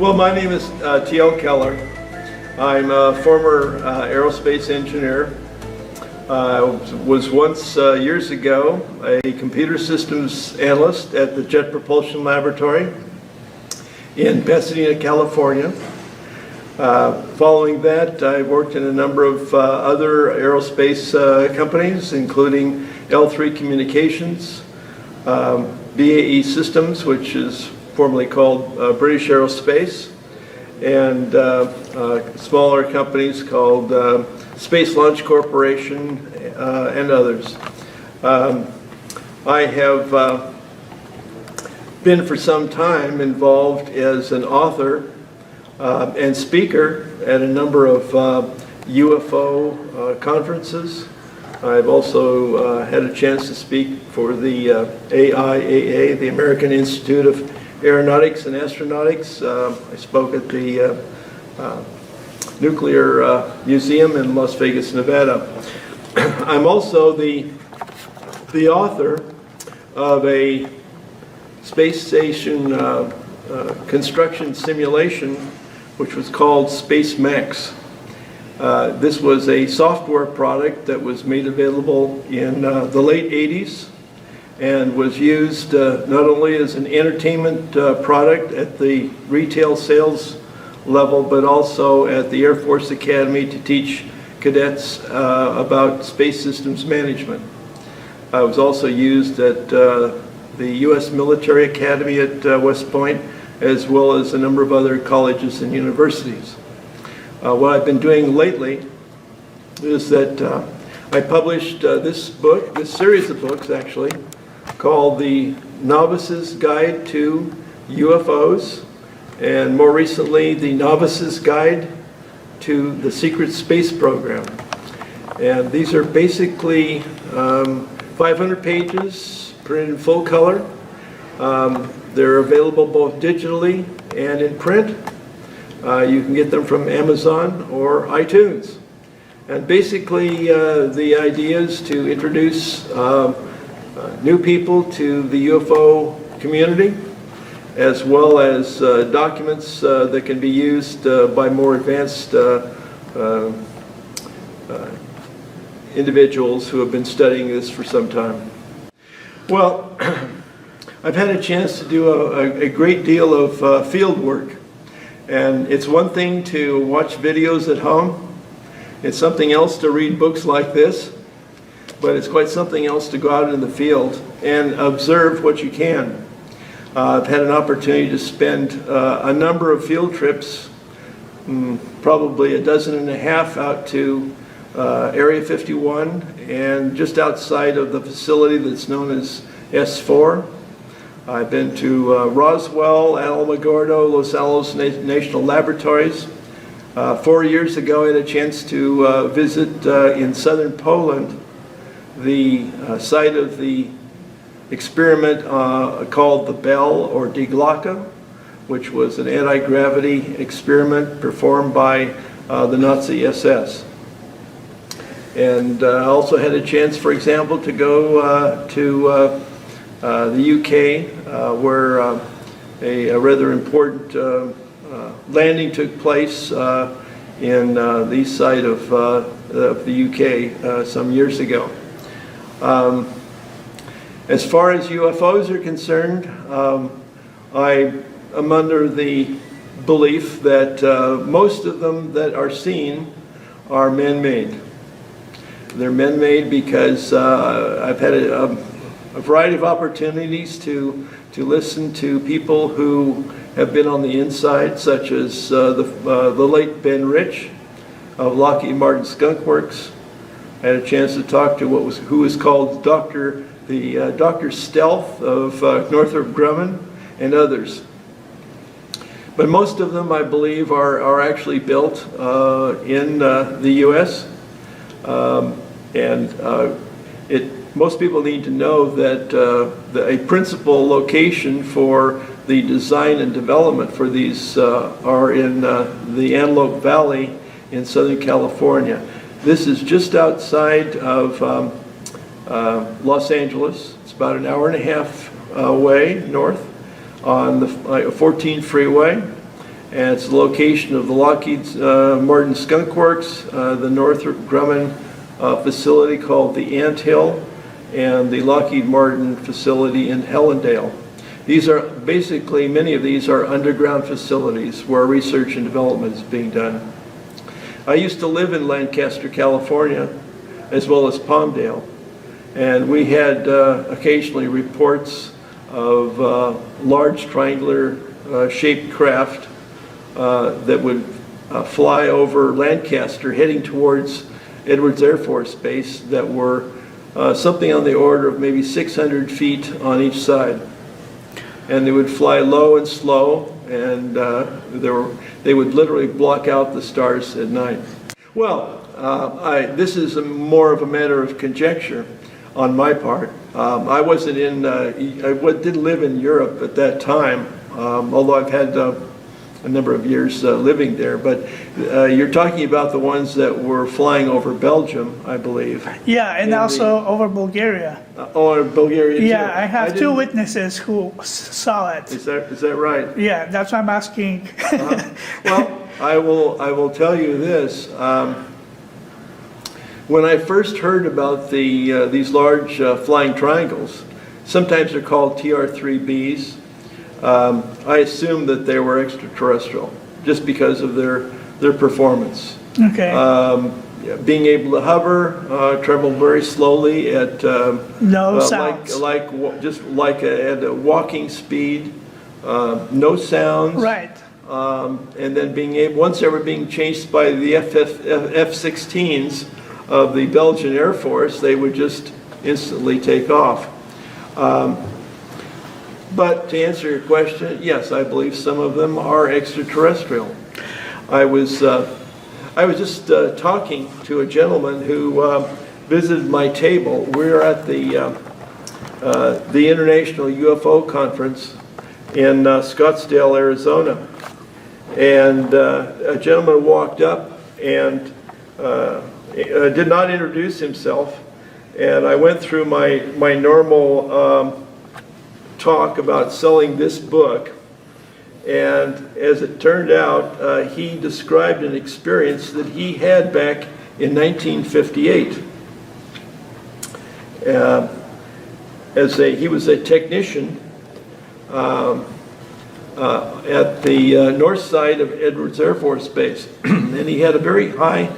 Well, my name is T L Kelľer. I'm a former aerospace engineer. I was once, years ago, a computer systems analyst at the Jet Propulsion Laboratory in Pasadena, California. Following that, I worked in a number of other aerospace companies, including L3 Communications, BAE Systems, which is formerly called British Aerospace, and smaller companies called Space Launch Corporation and others. I have been for some time involved as an author and speaker at a number of UFO conferences. I've also had a chance to speak for the AIAA, the American Institute of Aeronautics and Astronautics. I spoke at the Nuclear Museum in Las Vegas, Nevada. I'm also the author of a space station construction simulation, which was called Space Max. This was a software product that was made available in the late 80s and was used not only as an entertainment product at the retail sales level, but also at the Air Force Academy to teach cadets about space systems management. It was also used at the U.S. Military Academy at West Point, as well as a number of other colleges and universities. What I've been doing lately is that I published this series of books actually, called The Novice's Guide to UFOs, and more recently, The Novice's Guide to the Secret Space Program. And these are basically 500 pages, printed in full color. They're available both digitally and in print. You can get them from Amazon or iTunes. And basically, the idea is to introduce new people to the UFO community, as well as documents that can be used by more advanced individuals who have been studying this for some time. Well, I've had a chance to do a great deal of field work, and it's one thing to watch videos at home. It's something else to read books like this, but it's quite something else to go out in the field and observe what you can. I've had an opportunity to spend a number of field trips, probably a dozen and a half, out to Area 51 and just outside of the facility that's known as S4. I've been to Roswell, Alamogordo, Los Alamos National Laboratories. 4 years ago, I had a chance to visit in southern Poland the site of the experiment called the Bell or Die Glocke, which was an anti-gravity experiment performed by the Nazi SS. And I also had a chance, for example, to go to the UK, where a rather important landing took place in the east side of the UK some years ago. As far as UFOs are concerned, I am under the belief that most of them that are seen are man-made. They're man-made because I've had a variety of opportunities to listen to people who have been on the inside, such as the late Ben Rich of Lockheed Martin Skunk Works. I had a chance to talk to who was called Dr. Stealth of Northrop Grumman and others. But most of them, I believe, are actually built in the U.S. Most people need to know that a principal location for the design and development for these are in the Antelope Valley in Southern California. This is just outside of Los Angeles. It's about an hour and a half away north on the 14 freeway. and it's the location of the Lockheed Martin Skunk Works, the Northrop Grumman facility called the Ant Hill, and the Lockheed Martin facility in Helendale. These are basically, many of these are underground facilities where research and development is being done. I used to live in Lancaster, California, as well as Palmdale, and we had occasionally reports of large triangular shaped craft that would fly over Lancaster heading towards Edwards Air Force Base that were something on the order of maybe 600 feet on each side. And they would fly low and slow, and they would literally block out the stars at night. Well, this is more of a matter of conjecture on my part. I wasn't in, I did live in Europe at that time, although I've had a number of years living there, but you're talking about the ones that were flying over Belgium, I believe. Yeah, and also over Bulgaria. Oh, Bulgaria too. Yeah, I have two witnesses who saw it. Is that right? Yeah, that's why I'm asking. Well, I will tell you this. When I first heard about these large flying triangles, sometimes they're called TR-3Bs. I assumed that they were extraterrestrial, just because of their performance. Okay. Being able to hover, travel very slowly at no sounds. Just like at a walking speed, no sounds. Right. And then once they were being chased by the F-16s of the Belgian Air Force, they would just instantly take off. But to answer your question, yes, I believe some of them are extraterrestrial. I was just talking to a gentleman who visited my table. We're at the International UFO Conference in Scottsdale, Arizona. And a gentleman walked up and did not introduce himself. And I went through my normal talk about selling this book, and as it turned out, he described an experience that he had back in 1958. He was a technician at the north side of Edwards Air Force Base, and he had a very high,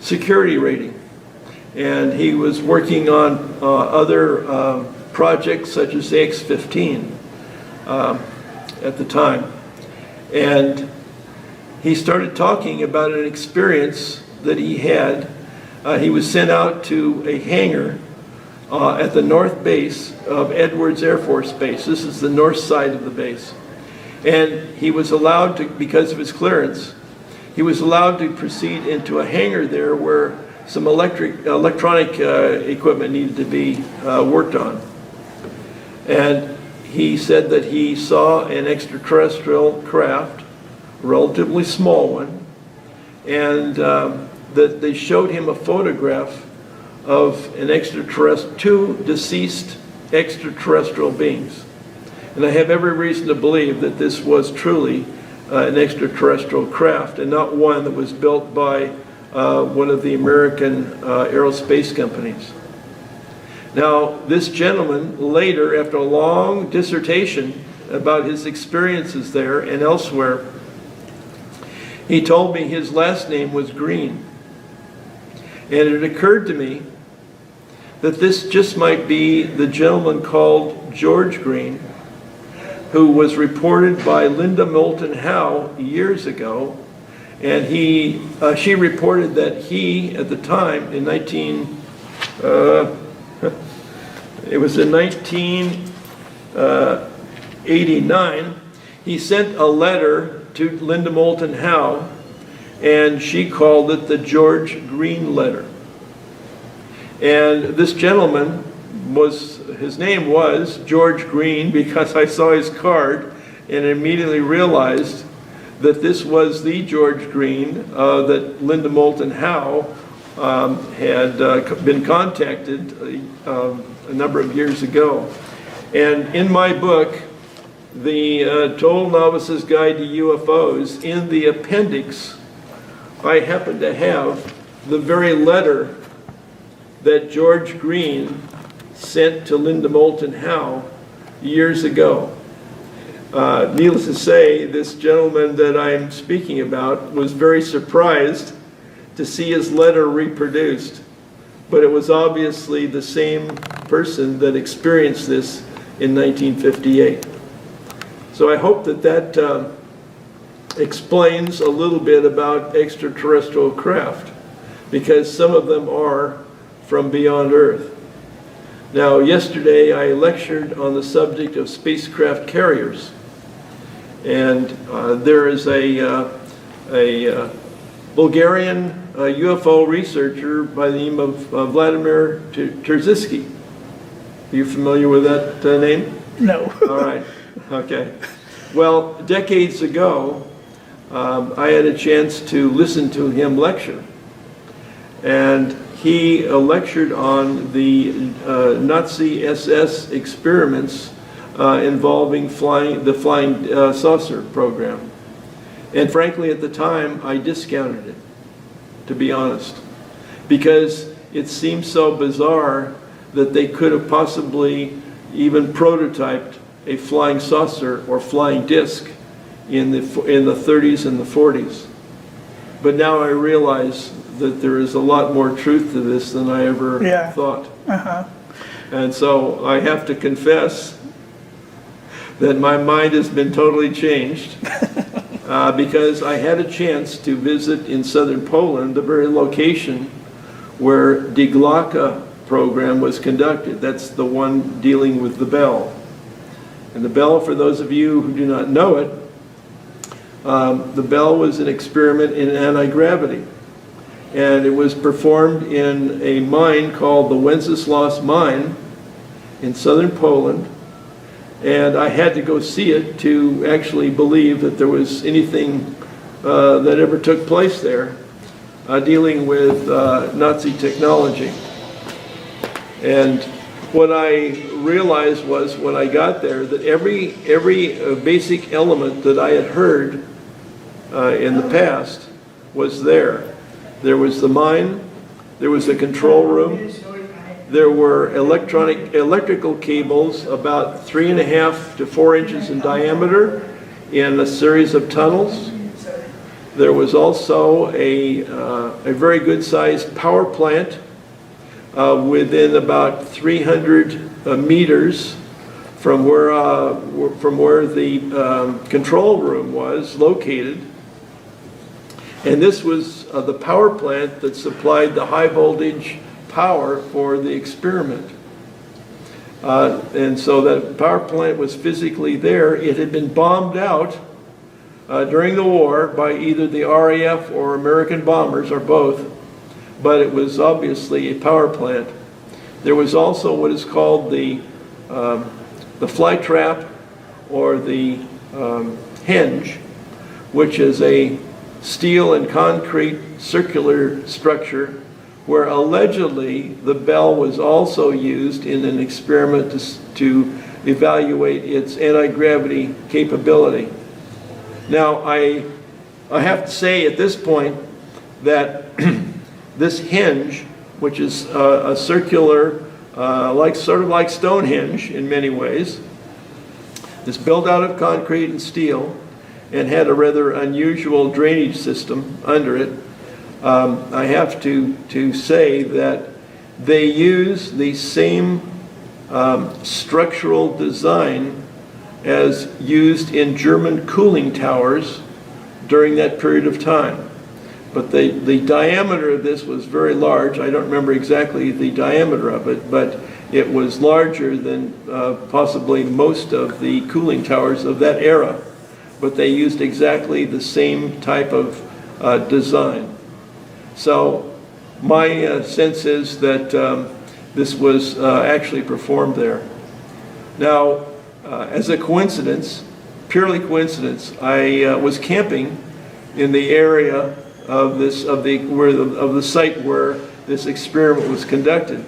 security rating. And he was working on other projects such as the X-15 at the time. And he started talking about an experience that he had. He was sent out to a hangar at the north base of Edwards Air Force Base. This is the north side of the base. And he was allowed to, because of his clearance, he was allowed to proceed into a hangar there where some electronic equipment needed to be worked on. And he said that he saw an extraterrestrial craft, a relatively small one, and that they showed him a photograph of two deceased extraterrestrial beings. And I have every reason to believe that this was truly an extraterrestrial craft and not one that was built by one of the American aerospace companies. Now, this gentleman later, after a long dissertation about his experiences there and elsewhere, he told me his last name was Green. And it occurred to me that this just might be the gentleman called George Green, who was reported by Linda Moulton Howe years ago. And she reported that he, at the time, in 1989, he sent a letter to Linda Moulton Howe, and she called it the George Green letter. And this gentleman his name was George Green because I saw his card and immediately realized that this was the George Green that Linda Moulton Howe had been contacted a number of years ago. And in my book, the Total Novice's Guide to UFOs, in the appendix, I happen to have the very letter that George Green sent to Linda Moulton Howe years ago. Needless to say, this gentleman that I'm speaking about was very surprised to see his letter reproduced, but it was obviously the same person that experienced this in 1958. So I hope that that explains a little bit about extraterrestrial craft, because some of them are from beyond Earth. Now, yesterday I lectured on the subject of spacecraft carriers, and there is a Bulgarian UFO researcher by the name of Vladimir Terziski. Are you familiar with that name? No. All right, okay. Well, decades ago, I had a chance to listen to him lecture, and he lectured on the Nazi SS experiments involving the flying saucer program. And frankly, at the time, I discounted it, to be honest, because it seemed so bizarre that they could have possibly even prototyped a flying saucer or flying disc in the 30s and the 40s. But now I realize that there is a lot more truth to this than I ever thought. And so I have to confess that my mind has been totally changed because I had a chance to visit in southern Poland the very location where the Glocka program was conducted. That's the one dealing with the bell. And the bell, for those of you who do not know it, the bell was an experiment in anti-gravity. And it was performed in a mine called the Wenceslas mine in southern Poland. And I had to go see it to actually believe that there was anything that ever took place there dealing with Nazi technology. And what I realized was when I got there that every basic element that I had heard in the past was there. There was the mine, there was the control room, there were electrical cables about 3.5 to 4 inches in diameter in a series of tunnels. There was also a very good sized power plant within about 300 meters from where the control room was located. And this was the power plant that supplied the high voltage power for the experiment. And so that power plant was physically there. It had been bombed out during the war by either the RAF or American bombers or both, but it was obviously a power plant. There was also what is called the fly trap or the hinge, which is a steel and concrete circular structure where allegedly the bell was also used in an experiment to evaluate its anti-gravity capability. Now, I have to say at this point that this hinge, which is a circular, sort of like Stonehenge in many ways, is built out of concrete and steel and had a rather unusual drainage system under it. I have to say that they use the same structural design as used in German cooling towers during that period of time. But the diameter of this was very large. I don't remember exactly the diameter of it, but it was larger than possibly most of the cooling towers of that era. But they used exactly the same type of design. So my sense is that this was actually performed there. Now, as a coincidence, purely coincidence, I was camping in the area of the site where this experiment was conducted.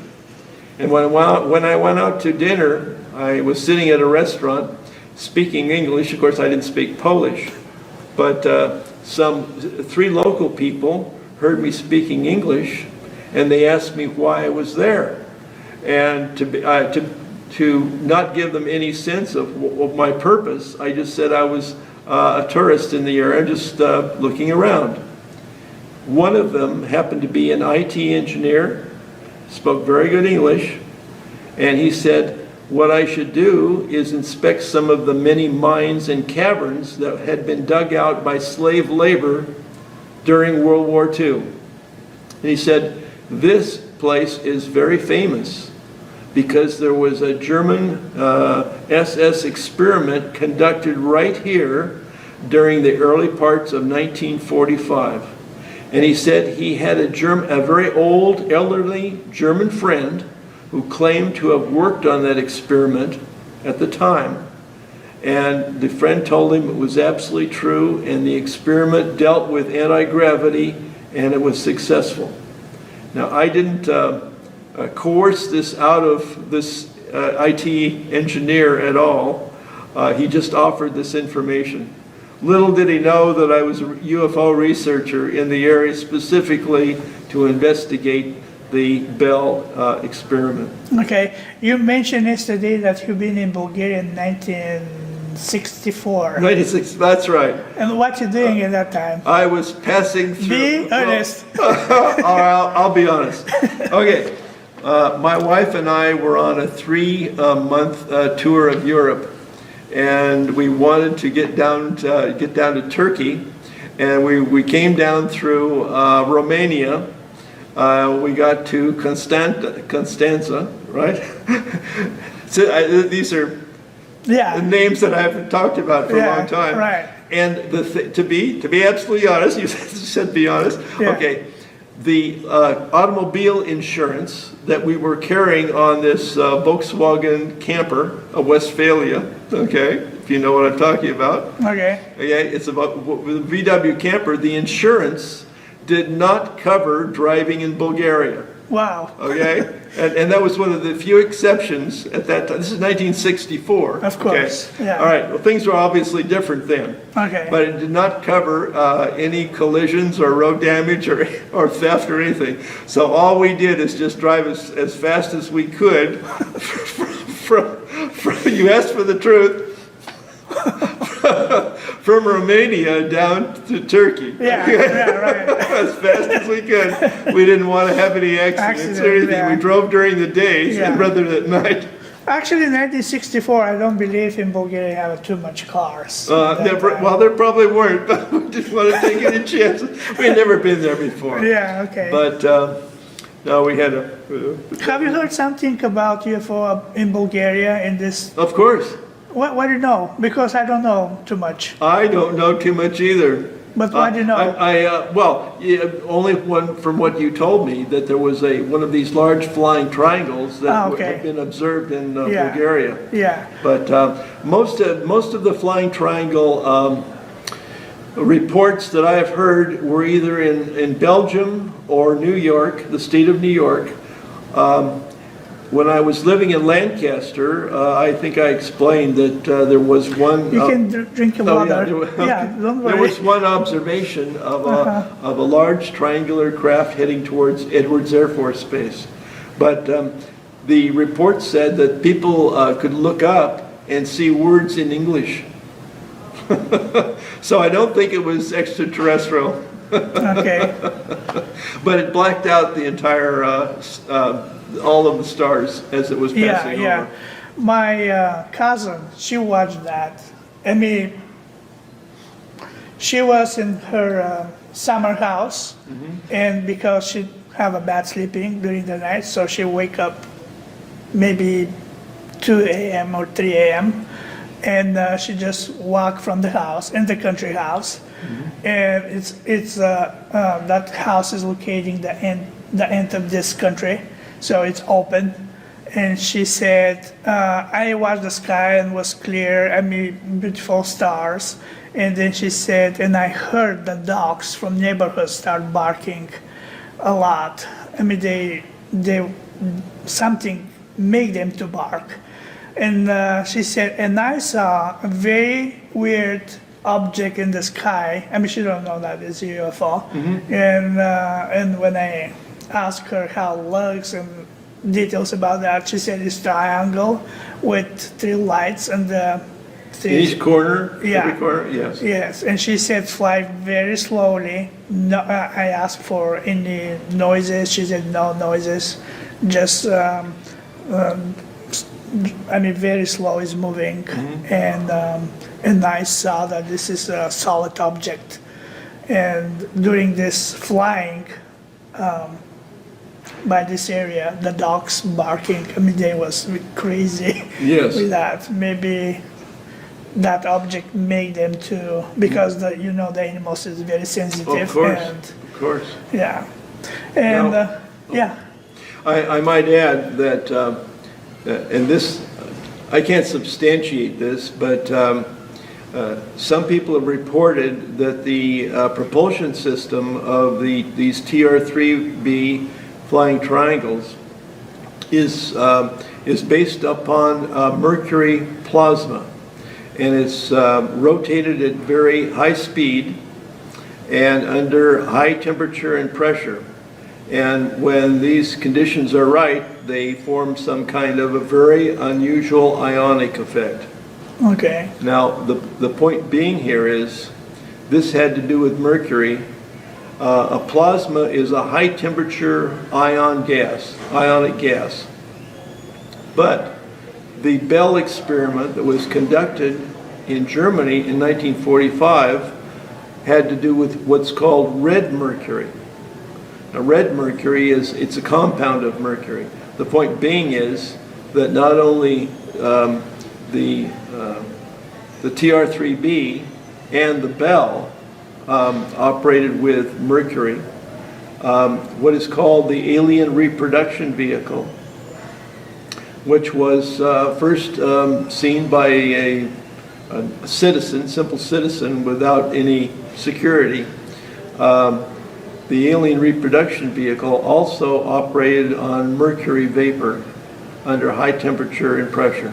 And when I went out to dinner, I was sitting at a restaurant, speaking English. Of course, I didn't speak Polish, but some 3 local people heard me speaking English, and they asked me why I was there. And to not give them any sense of my purpose, I just said I was a tourist in the area, just looking around. One of them happened to be an IT engineer, spoke very good English, and he said what I should do is inspect some of the many mines and caverns that had been dug out by slave labor during World War II. And he said, this place is very famous because there was a German SS experiment conducted right here during the early parts of 1945. And he said he had a very old, elderly German friend who claimed to have worked on that experiment at the time. And the friend told him it was absolutely true, and the experiment dealt with anti-gravity, and it was successful. Now, I didn't coerce this out of this IT engineer at all. He just offered this information. Little did he know that I was a UFO researcher in the area specifically to investigate the Bell experiment. Okay, you mentioned yesterday that you've been in Bulgaria in 1964. 96, that's right. And what you doing at that time? I was passing through. Be honest. I'll be honest. Okay, my wife and I were on a 3-month tour of Europe, and we wanted to get down to Turkey, and we came down through Romania. We got to Constanza, right? So these are names that I haven't talked about for a long time. Right. And to be absolutely honest, you said be honest. Yeah. Okay, the automobile insurance that we were carrying on this Volkswagen camper, a Westphalia. Okay, if you know what I'm talking about. Okay. Okay, it's about with a VW camper. The insurance did not cover driving in Bulgaria. Wow. Okay? And that was one of the few exceptions at that time. This is 1964. Of course. Okay? Yeah. All right. Well, things were obviously different then. Okay. But it did not cover any collisions or road damage or theft or anything. So all we did is just drive as fast as we could from you asked for the truth, from Romania down to Turkey. Yeah, right. As fast as we could. We didn't want to have any accidents or anything. Yeah. We drove during the day rather than at night. Actually, in 1964, I don't believe in Bulgaria have too much cars. There probably weren't, but we didn't want to take any chances. We had never been there before. Yeah, okay. But no, we had a... Have you heard something about UFO in Bulgaria in this? Of course. What do you know? Because I don't know too much. I don't know too much either. But what do you know? Only one from what you told me, that there was one of these large flying triangles that had been observed in Bulgaria. Yeah. But most of the flying triangle reports that I have heard were either in Belgium or New York, the state of New York. When I was living in Lancaster, I think I explained that there was one... You can drink your water. Don't worry. There was one observation of a large triangular craft heading towards Edwards Air Force Base. But the report said that people could look up and see words in English. So I don't think it was extraterrestrial. Okay. But it blacked out the entire... all of the stars as it was passing over. My cousin, she watched that. I mean, she was in her summer house, and because she have a bad sleeping during the night, so she wake up maybe 2 a.m. or 3 a.m. and she just walk from the house, in the country house, and it's that house is locating the end of this country. So it's open, and she said, I watched the sky and was clear, I mean, beautiful stars. And then she said, and I heard the dogs from neighborhood start barking a lot. I mean, something made them to bark. And she said, and I saw a very weird object in the sky. I mean, she don't know that it's a UFO. And when I asked her how it looks and details about that, she said it's triangle with 3 lights and the In each corner? Yeah. Every corner? Yes. Yes, and she said fly very slowly. No, I asked for any noises. She said no noises, just I mean very slow is moving, and I saw that this is a solid object. And during this flying by this area, the dogs barking. I mean they was crazy Yes. with that. Maybe that object made them to, because the the animals is very sensitive. Of course. And Of course. yeah, and Now- yeah. I might add that, and this, I can't substantiate this, but some people have reported that the propulsion system of these TR-3B flying triangles is based upon mercury plasma, and it's rotated at very high speed and under high temperature and pressure. And when these conditions are right, they form some kind of a very unusual ionic effect. Okay. Now, the point being here is, this had to do with mercury. A plasma is a high temperature ionic gas. But the Bell experiment that was conducted in Germany in 1945 had to do with what's called red mercury. Now, red mercury it's a compound of mercury. The point being is that not only the TR-3B and the Bell operated with mercury, what is called the alien reproduction vehicle, which was first seen by a citizen, simple citizen without any security. The alien reproduction vehicle also operated on mercury vapor under high temperature and pressure.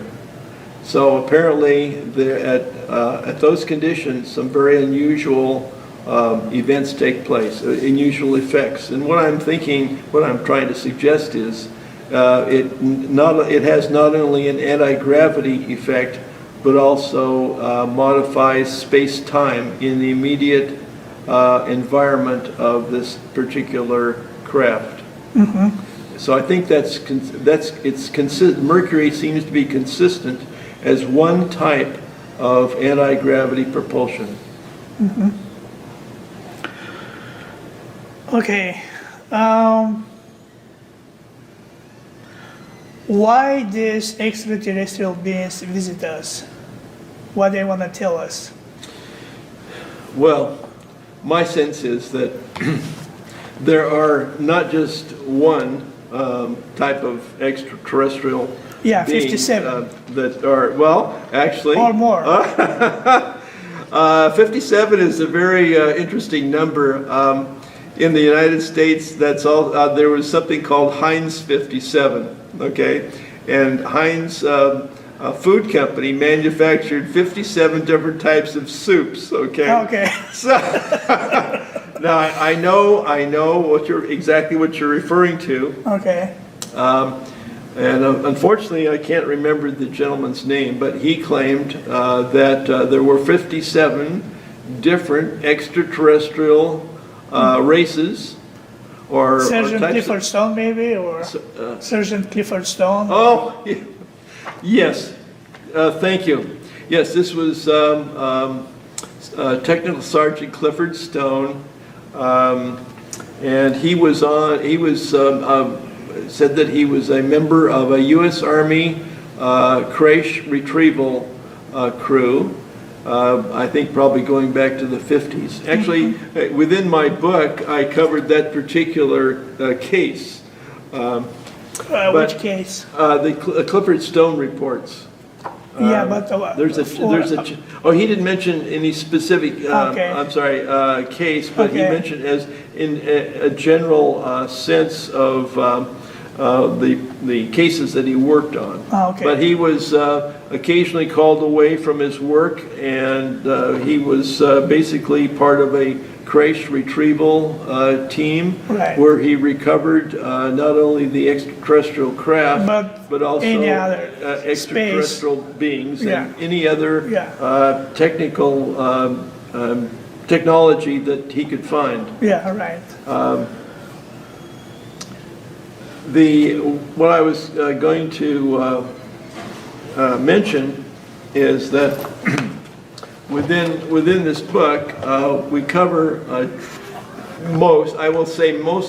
So apparently at those conditions, some very unusual events take place, unusual effects. And what I'm trying to suggest is it has not only an anti-gravity effect, but also modifies space-time in the immediate environment of this particular craft. So I think mercury seems to be consistent as one type of anti-gravity propulsion. Okay. Why these extraterrestrial beings visit us? What they want to tell us? Well, my sense is that there are not just one type of extraterrestrial Yeah, being, 57. that are, well, actually, Or more. 57 is a very interesting number. In the United States, that's all. There was something called Heinz 57. Okay, and Heinz Food Company manufactured 57 different types of soups. Okay. Okay. So now I know exactly what you're referring to. Okay. And unfortunately, I can't remember the gentleman's name, but he claimed that there were 57 different extraterrestrial races or Sergeant types Clifford Stone, maybe, or Sergeant Clifford Stone. Oh, yes. Thank you. Yes, this was Technical Sergeant Clifford Stone, and he was said that he was a member of a U.S. Army crash retrieval crew. I think probably going back to the 50s. Actually, within my book, I covered that particular case. Which case? The Clifford Stone reports. Yeah, but he didn't mention any specific. Okay. I'm sorry, case, but he Okay. mentioned as in a general sense of the cases that he worked on. Oh, okay. But he was occasionally called away from his work, and he was basically part of a crash retrieval team, Right. where he recovered not only the extraterrestrial craft, but also any other extraterrestrial beings Yeah. and any other Yeah. technical technology that he could find. Yeah, right. What I was going to mention is that within this book, we cover most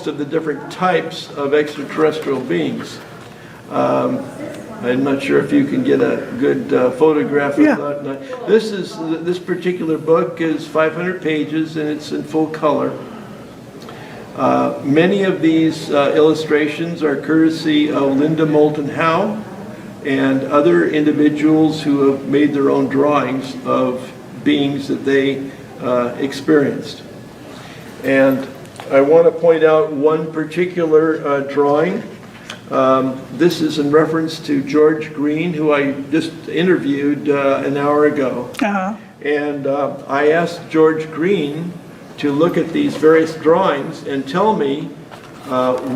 of the different types of extraterrestrial beings. I'm not sure if you can get a good photograph of Yeah. that. This particular book is 500 pages, and it's in full color. Many of these illustrations are courtesy of Linda Moulton Howe and other individuals who have made their own drawings of beings that they experienced. And I want to point out one particular drawing. This is in reference to George Green, who I just interviewed an hour ago. Uh-huh. And I asked George Green to look at these various drawings and tell me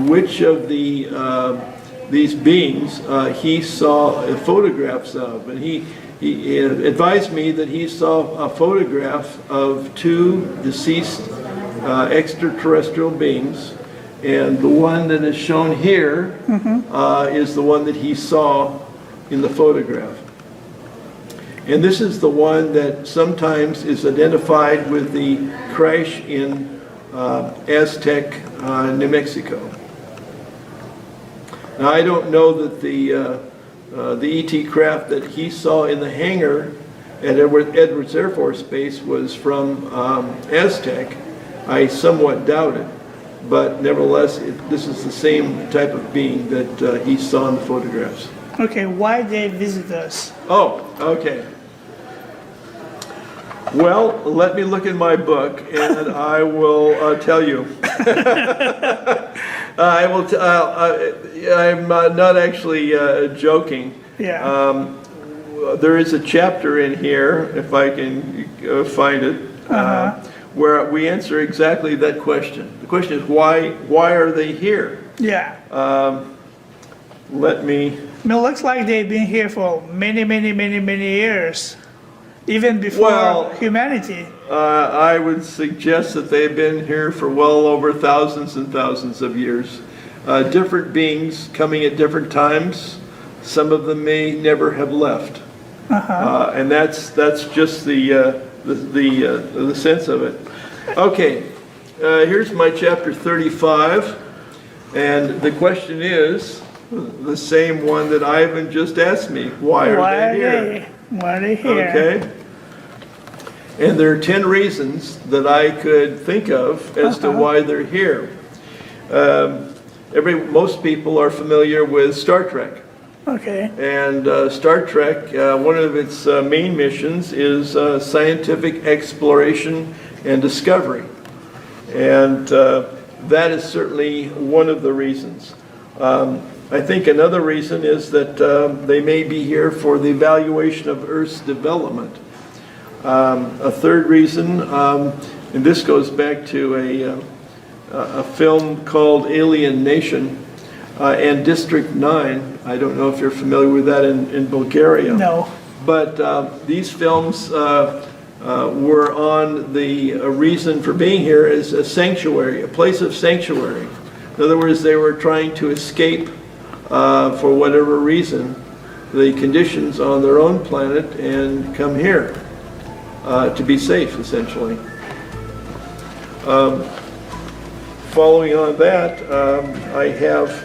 which of these beings he saw photographs of. And he advised me that he saw a photograph of two deceased extraterrestrial beings, and the one that is shown here is the one that he saw in the photograph. And this is the one that sometimes is identified with the crash in Aztec, New Mexico. Now, I don't know that the ET craft that he saw in the hangar at Edwards Air Force Base was from Aztec. I somewhat doubt it, but nevertheless, this is the same type of being that he saw in the photographs. Okay, why they visit us? Oh, okay. Well, let me look in my book, and I will tell you. I will. I'm not actually joking. Yeah. There is a chapter in here, if I can find it, where we answer exactly that question. The question is why are they here? Yeah. Let me. It looks like they've been here for many years, even before humanity. I would suggest that they've been here for well over thousands and thousands of years. Different beings coming at different times. Some of them may never have left, and that's just the sense of it. Okay, here's my chapter 35, and the question is the same one that Ivan just asked me. Why are they here? Why are they here? Okay. And there are 10 reasons that I could think of as to why they're here. Most people are familiar with Star Trek. Okay. And Star Trek, one of its main missions is scientific exploration and discovery. And that is certainly one of the reasons. I think another reason is that they may be here for the evaluation of Earth's development. A third reason, and this goes back to a film called Alien Nation and District 9. I don't know if you're familiar with that in Bulgaria. No. But these films were on the reason for being here as a sanctuary, a place of sanctuary. In other words, they were trying to escape, for whatever reason, the conditions on their own planet and come here to be safe, essentially. Following on that, I have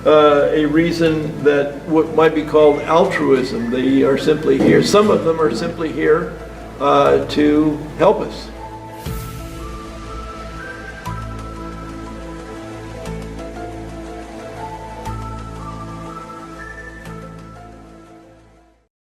a reason that what might be called altruism. They are simply here. Some of them are simply here to help us.